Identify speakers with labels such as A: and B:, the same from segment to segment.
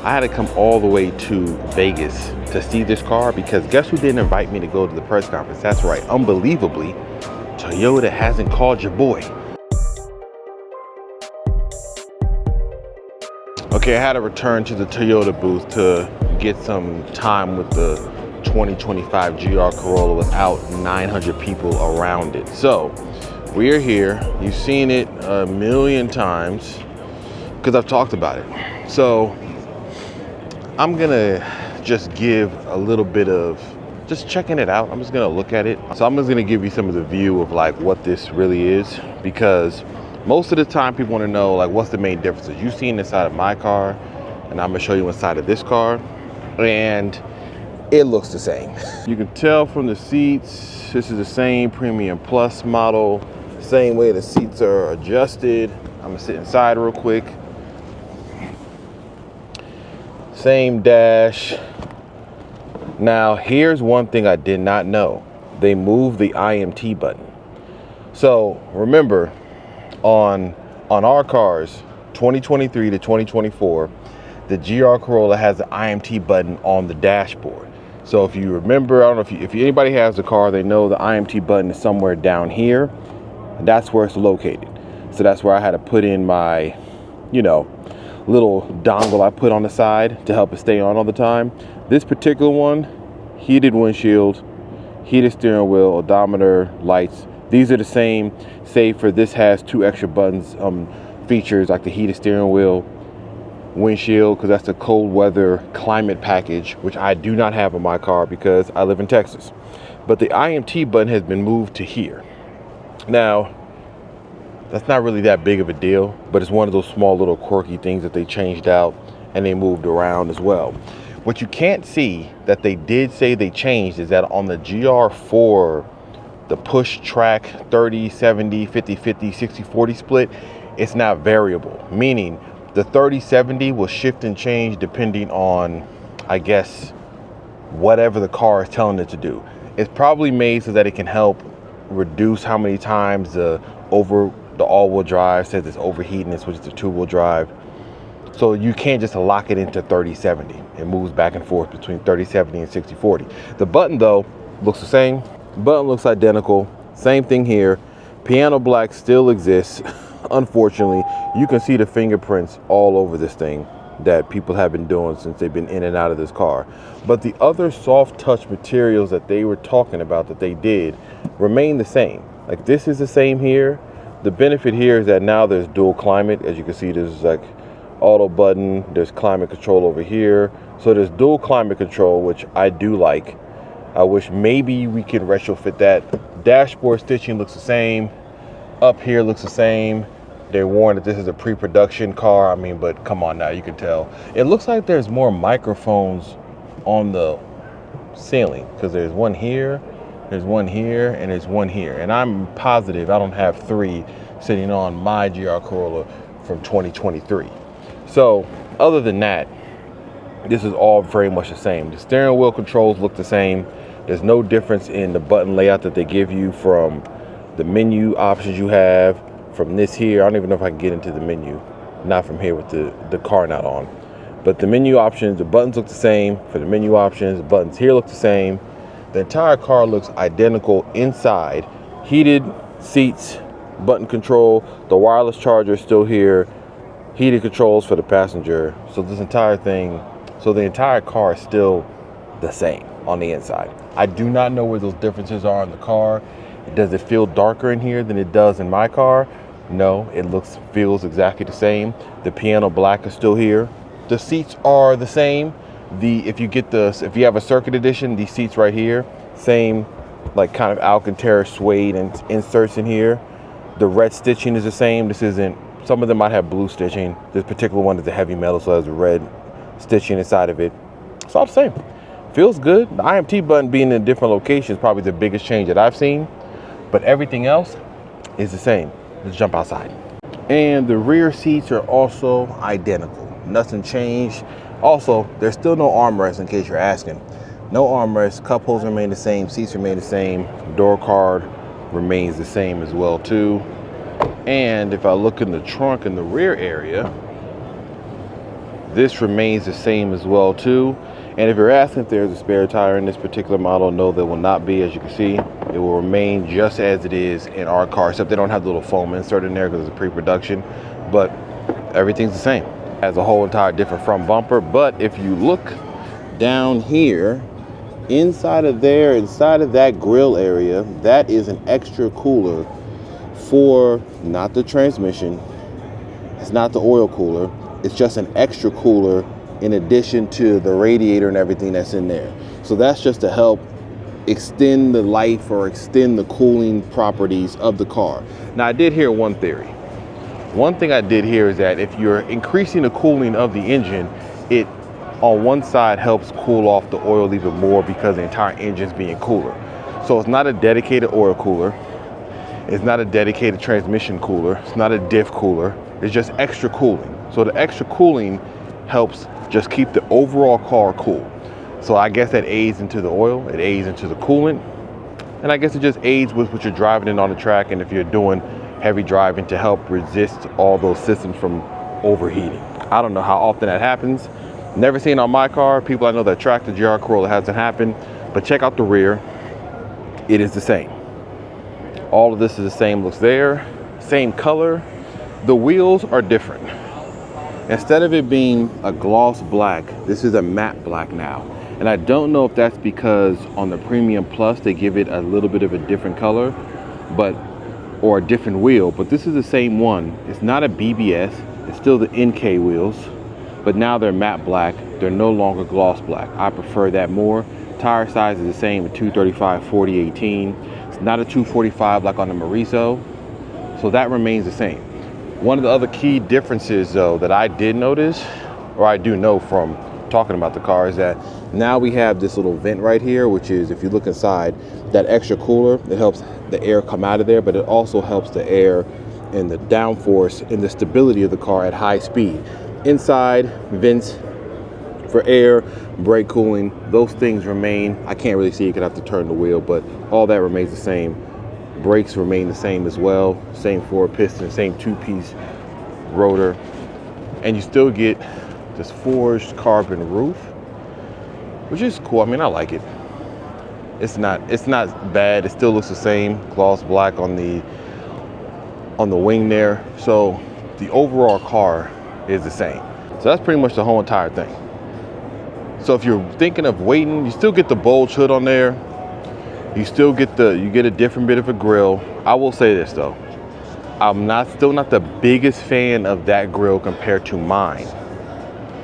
A: I had to come all the way to Vegas to see this car because guess who didn't invite me to go to the press conference? That's right, unbelievably, Toyota hasn't called your boy. Okay, I had to return to the Toyota booth to get some time with the 2025 GR Corolla without 900 people around it. So we are here. You've seen it a million times because I've talked about it. So I'm gonna just give a little bit of just checking it out. I'm just gonna look at it. So I'm just gonna give you some of the view of like what this really is, because most of the time people want to know like what's the main differences. You've seen inside of my car, and I'm gonna show you inside of this car, and it looks the same. You can tell from the seats, this is the same Premium Plus model, same way the seats are adjusted. I'm gonna sit inside real quick. Same dash. Now, here's one thing I did not know. They moved the IMT button. So remember, on our cars, 2023 to 2024, the GR Corolla has the IMT button on the dashboard. So if you remember, I don't know if anybody has the car, they know the IMT button is somewhere down here, and that's where it's located. So that's where I had to put in my, little dongle I put on the side to help it stay on all the time. This particular one, heated windshield, heated steering wheel, odometer, lights. These are the same, save for this has 2 extra buttons, features like the heated steering wheel, windshield, because that's the cold weather climate package, which I do not have in my car because I live in Texas. But the IMT button has been moved to here. Now, that's not really that big of a deal, but it's one of those small little quirky things that they changed out and they moved around as well. What you can't see that they did say they changed is that on the GR4, the push track 30, 70, 50, 50, 60, 40 split, it's not variable, meaning the 30, 70 will shift and change depending on, I guess, whatever the car is telling it to do. It's probably made so that it can help reduce how many times the all-wheel drive says it's overheating and switches to 2-wheel drive. So you can't just lock it into 30-70. It moves back and forth between 30-70 and 60-40. The button though looks the same. The button looks identical. Same thing here. Piano black still exists. Unfortunately, you can see the fingerprints all over this thing that people have been doing since they've been in and out of this car. But the other soft touch materials that they were talking about that they did remain the same. Like this is the same here. The benefit here is that now there's dual climate. As you can see, there's like auto button, there's climate control over here. So there's dual climate control, which I do like. I wish maybe we could retrofit that. Dashboard stitching looks the same. Up here looks the same. They warned that this is a pre-production car. I mean, but come on now, you can tell. It looks like there's more microphones on the ceiling because there's one here, there's one here, and there's one here. And I'm positive I don't have 3 sitting on my GR Corolla from 2023. So other than that, this is all very much the same. The steering wheel controls look the same. There's no difference in the button layout that they give you from the menu options you have from this here. I don't even know if I can get into the menu, not from here with the car not on. But the menu options, the buttons look the same for the menu options. The buttons here look the same. The entire car looks identical inside. Heated seats, button control, the wireless charger is still here, heated controls for the passenger. So this entire thing, so the entire car is still the same on the inside. I do not know where those differences are in the car. Does it feel darker in here than it does in my car? No, it feels exactly the same. The piano black is still here. The seats are the same. If you have a circuit edition, these seats right here, same like kind of Alcantara suede and inserts in here. The red stitching is the same. This isn't, some of them might have blue stitching. This particular one is a heavy metal, so it has a red stitching inside of it. It's all the same. Feels good. The IMT button being in a different location is probably the biggest change that I've seen, but everything else is the same. Let's jump outside. And the rear seats are also identical. Nothing changed. Also, there's still no armrest in case you're asking. No armrest, cup holders remain the same, seats remain the same, door card remains the same as well too. And if I look in the trunk in the rear area, This remains the same as well too. And if you're asking if there's a spare tire in this particular model, no, there will not be. As you can see, it will remain just as it is in our car, except they don't have the little foam insert in there because it's a pre-production, but everything's the same. Has a whole entire different front bumper. But if you look down here, inside of that grill area, that is an extra cooler for not the transmission, it's not the oil cooler, it's just an extra cooler in addition to the radiator and everything that's in there. So that's just to help extend the life or extend the cooling properties of the car. Now, I did hear one theory. One thing I did hear is that if you're increasing the cooling of the engine, it on one side helps cool off the oil even more because the entire engine's being cooler. So it's not a dedicated oil cooler. It's not a dedicated transmission cooler. It's not a diff cooler. It's just extra cooling. So the extra cooling helps just keep the overall car cool. So I guess that aids into the oil, it aids into the coolant, and I guess it just aids with what you're driving in on the track, and if you're doing heavy driving, to help resist all those systems from overheating. I don't know how often that happens. Never seen it on my car. People I know that track the GR Corolla hasn't happened, but check out the rear. It is the same. All of this is the same, looks there, same color. The wheels are different. Instead of it being a gloss black, this is a matte black now. And I don't know if that's because on the Premium Plus, they give it a little bit of a different color, or a different wheel, but this is the same one. It's not a BBS, it's still the NK wheels, but now they're matte black. They're no longer gloss black. I prefer that more. Tire size is the same, a 235, 40, 18. It's not a 245 like on the Mariso, so that remains the same. One of the other key differences though that I did notice, or I do know from talking about the car, is that now we have this little vent right here, which is, if you look inside, that extra cooler, it helps the air come out of there, but it also helps the air and the downforce and the stability of the car at high speed. Inside, vents for air, brake cooling, those things remain. I can't really see, you could have to turn the wheel, but all that remains the same. Brakes remain the same as well, same forward piston, same two-piece rotor, and you still get this forged carbon roof, which is cool. I mean, I like it. It's not bad. It still looks the same, gloss black on the wing there. So the overall car is the same. So that's pretty much the whole entire thing. So if you're thinking of waiting, you still get the bulge hood on there. You still get a different bit of a grille. I will say this though, I'm still not the biggest fan of that grille compared to mine,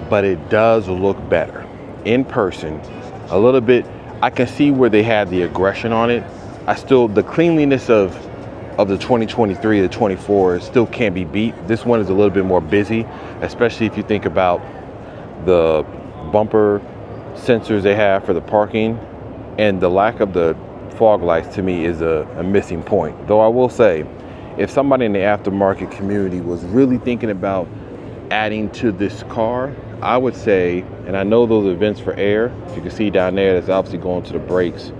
A: but it does look better in person. A little bit, I can see where they had the aggression on it. The cleanliness of the 2023, the 24 still can't be beat. This one is a little bit more busy, especially if you think about the bumper sensors they have for the parking, and the lack of the fog lights to me is a missing point. Though I will say, if somebody in the aftermarket community was really thinking about adding to this car, I would say, and I know those are vents for air, if you can see down there, that's obviously going to the brakes.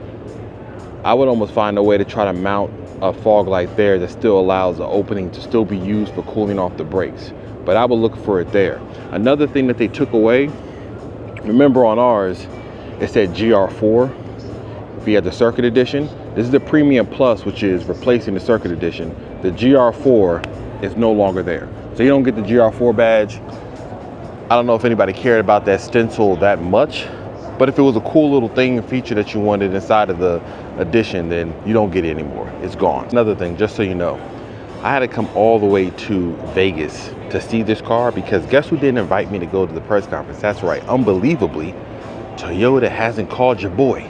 A: I would almost find a way to try to mount a fog light there that still allows the opening to still be used for cooling off the brakes. But I would look for it there. Another thing that they took away, remember on ours, it said GR4. If you had the Circuit Edition, this is the Premium Plus, which is replacing the Circuit Edition. The GR4 is no longer there. So you don't get the GR4 badge. I don't know if anybody cared about that stencil that much, but if it was a cool little thing, feature that you wanted inside of the edition, then you don't get it anymore. It's gone. Another thing, just so you know, I had to come all the way to Vegas to see this car because guess who didn't invite me to go to the press conference? That's right, unbelievably, Toyota hasn't called your boy.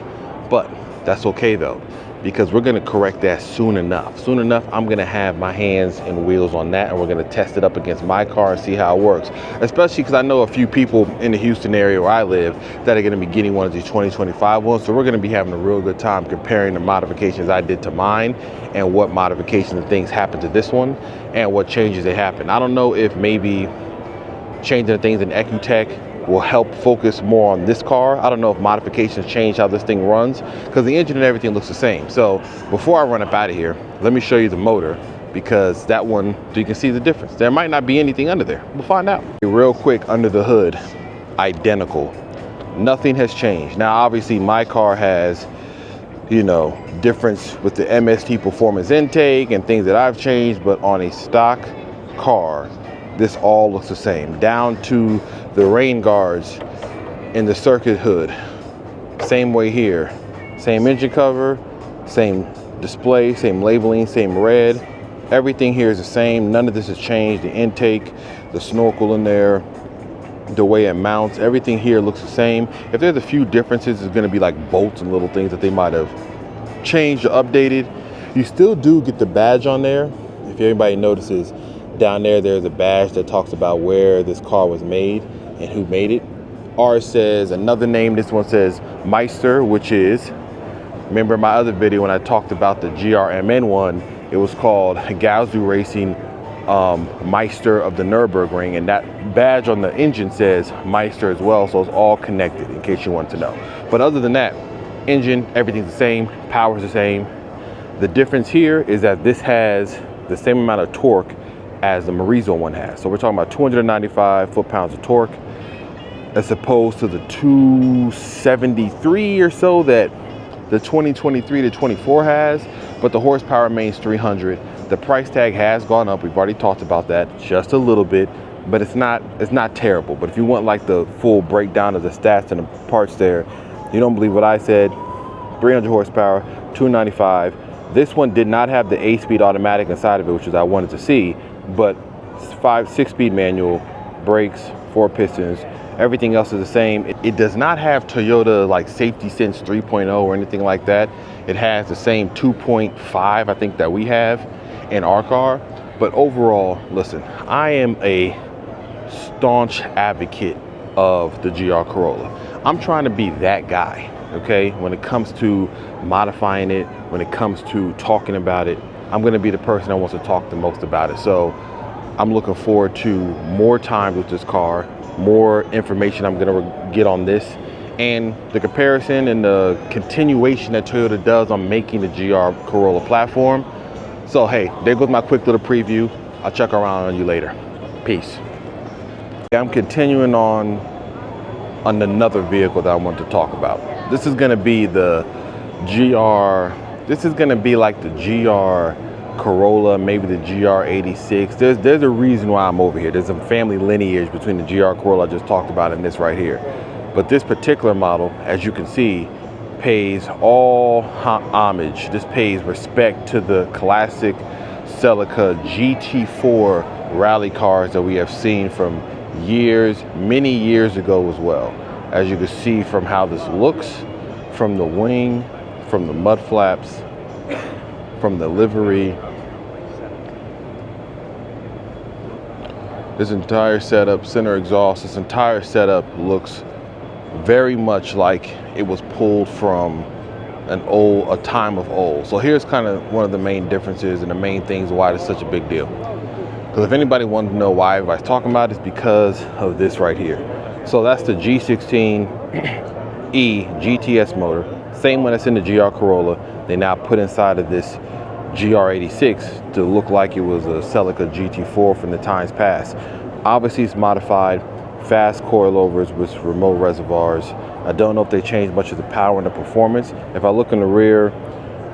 A: But that's okay though, because we're gonna correct that soon enough. Soon enough, I'm gonna have my hands and wheels on that, and we're gonna test it up against my car and see how it works. Especially because I know a few people in the Houston area where I live that are gonna be getting one of these 2025 ones. So we're gonna be having a real good time comparing the modifications I did to mine and what modifications and things happened to this one and what changes they happened. I don't know if maybe changing things in EcuTech will help focus more on this car. I don't know if modifications change how this thing runs because the engine and everything looks the same. So before I run up out of here, let me show you the motor because that one, so you can see the difference. There might not be anything under there. We'll find out. Real quick, under the hood, identical. Nothing has changed. Now, obviously, my car has, you know, difference with the MST performance intake and things that I've changed, but on a stock car, this all looks the same, down to the rain guards in the circuit hood. Same way here. Same engine cover, same display, same labeling, same red. Everything here is the same. None of this has changed. The intake, the snorkel in there, the way it mounts, everything here looks the same. If there's a few differences, it's going to be like bolts and little things that they might have changed or updated. You still do get the badge on there. If anybody notices, down there, there's a badge that talks about where this car was made and who made it. Ours says another name. This one says Meister, which is, remember my other video when I talked about the GRMN one, it was called Gazoo Racing Meister of the Nürburgring, and that badge on the engine says Meister as well, so it's all connected in case you want to know. But other than that, engine, everything's the same, power's the same. The difference here is that this has the same amount of torque as the Morizo one has. So we're talking about 295 foot-pounds of torque as opposed to the 273 or so that the 2023 to 24 has, but the horsepower remains 300. The price tag has gone up. We've already talked about that just a little bit, but it's not terrible. But if you want like the full breakdown of the stats and the parts there, you don't believe what I said, 300 horsepower, 295. This one did not have the 8-speed automatic inside of it, which is I wanted to see, but 6-speed manual, brakes, 4 pistons, everything else is the same. It does not have Toyota like Safety Sense 3.0 or anything like that. It has the same 2.5, I think, that we have in our car. But overall, listen, I am a staunch advocate of the GR Corolla. I'm trying to be that guy, okay? When it comes to modifying it, when it comes to talking about it, I'm gonna be the person that wants to talk the most about it. So I'm looking forward to more time with this car, more information I'm gonna get on this, and the comparison and the continuation that Toyota does on making the GR Corolla platform. So hey, there goes my quick little preview. I'll check around on you later. Peace. I'm continuing on another vehicle that I want to talk about. This is gonna be the GR, this is gonna be like the GR Corolla, maybe the GR86. There's a reason why I'm over here. There's some family lineage between the GR Corolla I just talked about and this right here. But this particular model, as you can see, pays all homage. This pays respect to the classic Celica GT4 rally cars that we have seen from many years ago as well. As you can see from how this looks, from the wing, from the mud flaps, from the livery. This entire setup, center exhaust, this entire setup looks very much like it was pulled from a time of old. So here's kind of one of the main differences and the main things why it's such a big deal. Because if anybody wanted to know why everybody's talking about it, it's because of this right here. So that's the G16E GTS motor, same one that's in the GR Corolla. They now put inside of this GR86 to look like it was a Celica GT4 from the times past. Obviously it's modified, fast coilovers with remote reservoirs. I don't know if they changed much of the power and the performance. If I look in the rear,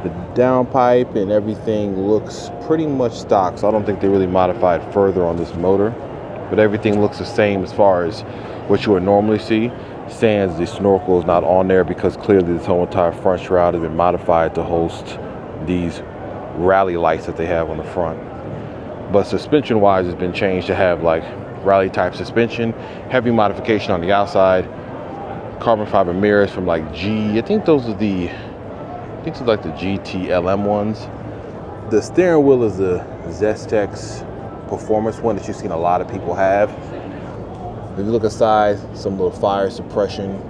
A: the downpipe and everything looks pretty much stock, so I don't think they really modified further on this motor, but everything looks the same as far as what you would normally see. Sans the snorkel is not on there because clearly this whole entire front shroud has been modified to host these rally lights that they have on the front. But suspension wise, it's been changed to have like rally type suspension, heavy modification on the outside, carbon fiber mirrors from like I think those are it's like the GTLM ones. The steering wheel is the Zestex performance one that you've seen a lot of people have. If you look aside, some little fire suppression.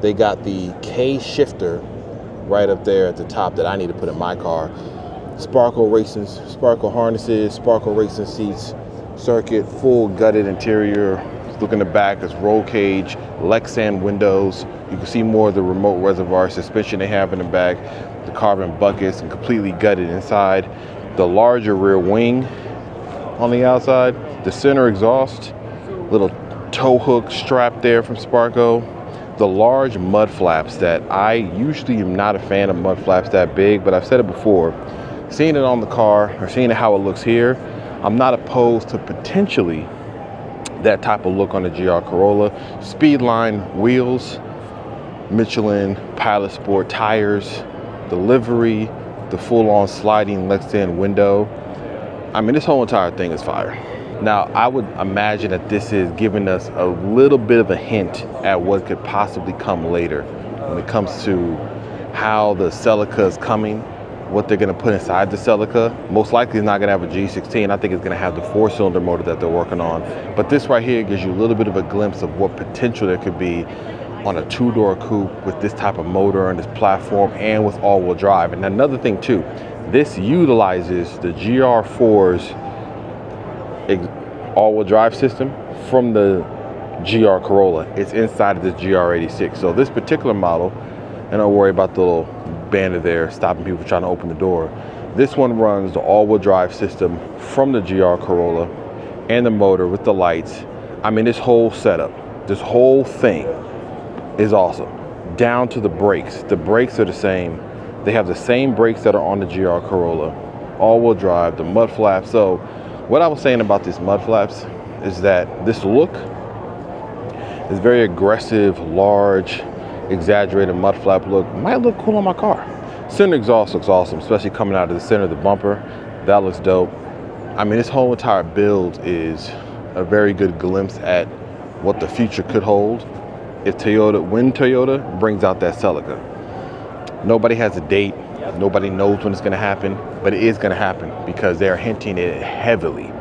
A: They got the K shifter right up there at the top that I need to put in my car. Sparkle harnesses, Sparkle racing seats, circuit, full gutted interior. Look in the back, it's roll cage, Lexan windows. You can see more of the remote reservoir suspension they have in the back, the carbon buckets, and completely gutted inside. the larger rear wing on the outside, the center exhaust, little tow hook strap there from Sparco, the large mud flaps that I usually am not a fan of mud flaps that big, but I've said it before, seeing it on the car or seeing how it looks here, I'm not opposed to potentially that type of look on the GR Corolla. Speedline wheels, Michelin Pilot Sport tires, the livery, the full-on sliding Lexan window. I mean, this whole entire thing is fire. Now, I would imagine that this is giving us a little bit of a hint at what could possibly come later when it comes to how the Celica is coming, what they're going to put inside the Celica. Most likely it's not going to have a G16. I think it's going to have the 4-cylinder motor that they're working on. But this right here gives you a little bit of a glimpse of what potential there could be on a 2-door coupe with this type of motor and this platform and with all-wheel drive. And another thing too, this utilizes the GR4's all-wheel drive system from the GR Corolla. It's inside of this GR86. So this particular model, and don't worry about the little banner there stopping people trying to open the door. This one runs the all-wheel drive system from the GR Corolla and the motor with the lights. I mean, this whole setup, this whole thing is awesome. Down to the brakes. The brakes are the same. They have the same brakes that are on the GR Corolla. All-wheel drive, the mud flaps. So what I was saying about these mud flaps is that this look is very aggressive, large, exaggerated mud flap look. Might look cool on my car. Center exhaust looks awesome, especially coming out of the center of the bumper. That looks dope. I mean, this whole entire build is a very good glimpse at what the future could hold when Toyota brings out that Celica. Nobody has a date. Nobody knows when it's going to happen, but it is going to happen because they're hinting it heavily.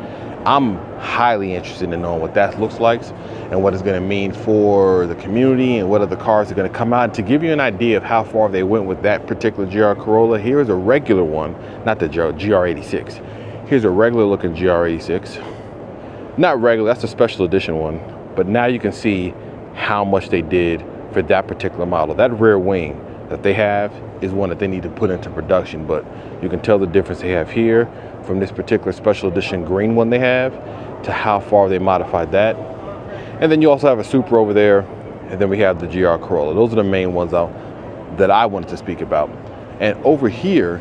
A: I'm highly interested in knowing what that looks like and what it's going to mean for the community and what other cars are going to come out. To give you an idea of how far they went with that particular GR Corolla, here's a regular one, not the GR86. Here's a regular looking GR86. Not regular, that's a special edition one, but now you can see how much they did for that particular model. That rear wing that they have is one that they need to put into production, but you can tell the difference they have here from this particular special edition green one they have to how far they modified that. And then you also have a Supra over there, and then we have the GR Corolla. Those are the main ones that I wanted to speak about. And over here,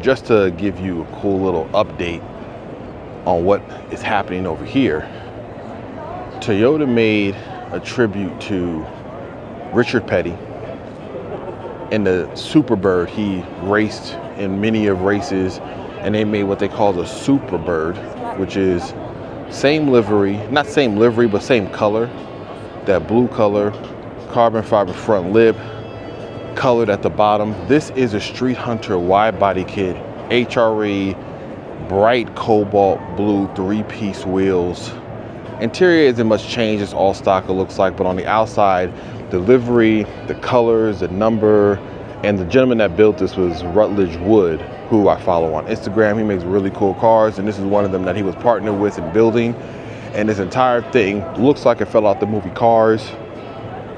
A: just to give you a cool little update on what is happening over here, Toyota made a tribute to Richard Petty. In the Superbird, he raced in many of races, and they made what they call the Superbird, which is same livery, not same livery, but same color, that blue color, carbon fiber front lip, colored at the bottom. This is a Street Hunter wide body kit, HRE, bright cobalt blue 3-piece wheels. Interior isn't much change, it's all stock it looks like, but on the outside, the livery, the colors, the number, and the gentleman that built this was Rutledge Wood, who I follow on Instagram. He makes really cool cars, and this is one of them that he was partnered with in building. And this entire thing looks like it fell out the movie Cars,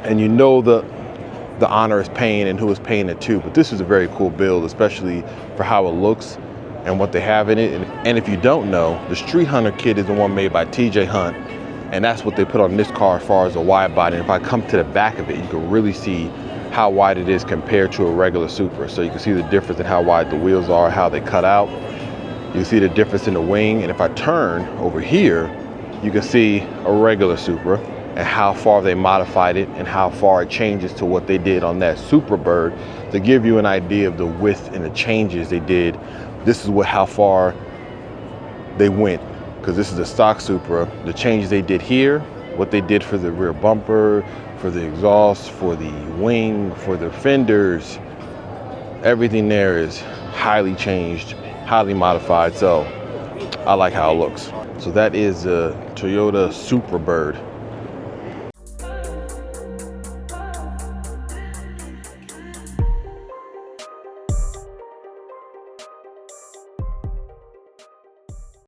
A: and you know the honor is paying and who is paying it to. But this is a very cool build, especially for how it looks and what they have in it. And if you don't know, the Street Hunter kit is the one made by TJ Hunt, and that's what they put on this car as far as a wide body. And if I come to the back of it, you can really see how wide it is compared to a regular Supra. So you can see the difference in how wide the wheels are, how they cut out. You see the difference in the wing. And if I turn over here, you can see a regular Supra and how far they modified it and how far it changes to what they did on that Superbird. To give you an idea of the width and the changes they did, this is how far they went, because this is a stock Supra. The changes they did here, what they did for the rear bumper, for the exhaust, for the wing, for the fenders, everything there is highly changed, highly modified. So I like how it looks. So that is a Toyota Superbird.